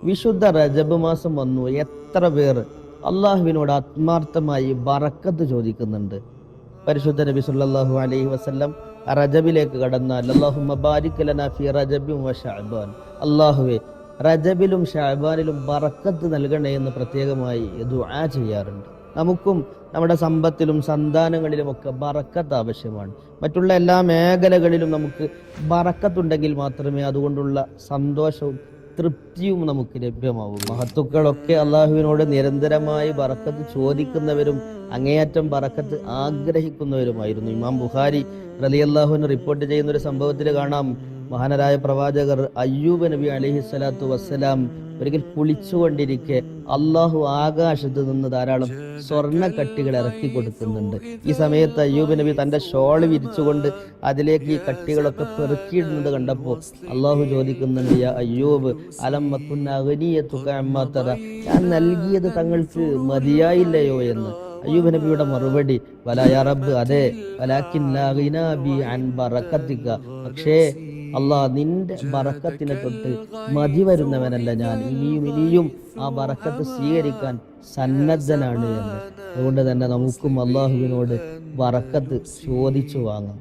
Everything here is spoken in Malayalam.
വിശുദ്ധ റജബ് മാസം വന്നു. എത്ര പേർ അള്ളാഹുവിനോട് ആത്മാർത്ഥമായി ബറക്കത്ത് ചോദിക്കുന്നുണ്ട്. പരിശുദ്ധ നബി സല്ലല്ലാഹു അലൈഹി വസല്ലം റജബിലേക്ക് കടന്നാൽ അല്ലാഹുമ്മ ബാരിക് ലനാ ഫീ റജബിൻ വ ശഅബാൻ, അള്ളാഹുവേ റജബിലും ഷഅബാനിലും ബറക്കത്ത് നൽകണേ എന്ന് പ്രത്യേകമായി ദുആ ചെയ്യാറുണ്ട്. നമുക്കും നമ്മുടെ സമ്പത്തിലും സന്താനങ്ങളിലുമൊക്കെ ബറക്കത്ത് ആവശ്യമാണ്. മറ്റുള്ള എല്ലാ മേഖലകളിലും നമുക്ക് ബറക്കത്തുണ്ടെങ്കിൽ മാത്രമേ അതുകൊണ്ടുള്ള സന്തോഷവും തൃപ്തിയും നമുക്ക് ലഭ്യമാവും. മഹത്തുക്കളൊക്കെ അള്ളാഹുവിനോട് നിരന്തരമായി ബറക്കത്ത് ചോദിക്കുന്നവരും അങ്ങേയറ്റം ബറക്കത്ത് ആഗ്രഹിക്കുന്നവരുമായിരുന്നു. ഇമാം ബുഖാരി റളിയല്ലാഹു അൻഹു റിപ്പോർട്ട് ചെയ്യുന്ന ഒരു സംഭവത്തിൽ കാണാം, മഹാനരായ പ്രവാചകർ അയ്യൂബ് നബി അലൈഹിസ്സലാത്തു വസ്സലാം ഒരിക്കൽ കുളിച്ചുകൊണ്ടിരിക്കെ അള്ളാഹു ആകാശത്ത് നിന്ന് ധാരാളം സ്വർണ്ണ കട്ടികൾ ഇറക്കി കൊടുക്കുന്നുണ്ട്. ഈ സമയത്ത് അയ്യൂബ് നബി തന്റെ ഷോൾ വിരിച്ചുകൊണ്ട് അതിലേക്ക് ഈ കട്ടികളൊക്കെ പെറുക്കിയിടുന്നത് കണ്ടപ്പോൾ അള്ളാഹു ചോദിക്കുന്നുണ്ട്, യാ അയ്യൂബ് അലം മകുന്ന അഗ്നിയതുക അമ്മാ തറ, ഞാൻ നൽകിയത് തങ്ങൾക്ക് മതിയായില്ലയോ എന്ന്. അയ്യൂബ് നബിയുടെ മറുപടി, വലാ യാ റബ്ബ്, അതെ, വലാകിൻ ലാ ഗിനാ ബി അൻ ബറകതിക, പക്ഷേ അള്ളാഹ് നിന്റെ ബറക്കത്തിനെ തൊട്ട് മതി വരുന്നവനല്ല ഞാൻ, ഇനിയും ആ ബറക്കത്ത് സ്വീകരിക്കാൻ സന്നദ്ധനാണ് എന്ന്. അതുകൊണ്ട് തന്നെ നമുക്കും അള്ളാഹുവിനോട് ബറക്കത്ത് ചോദിച്ചു വാങ്ങാം.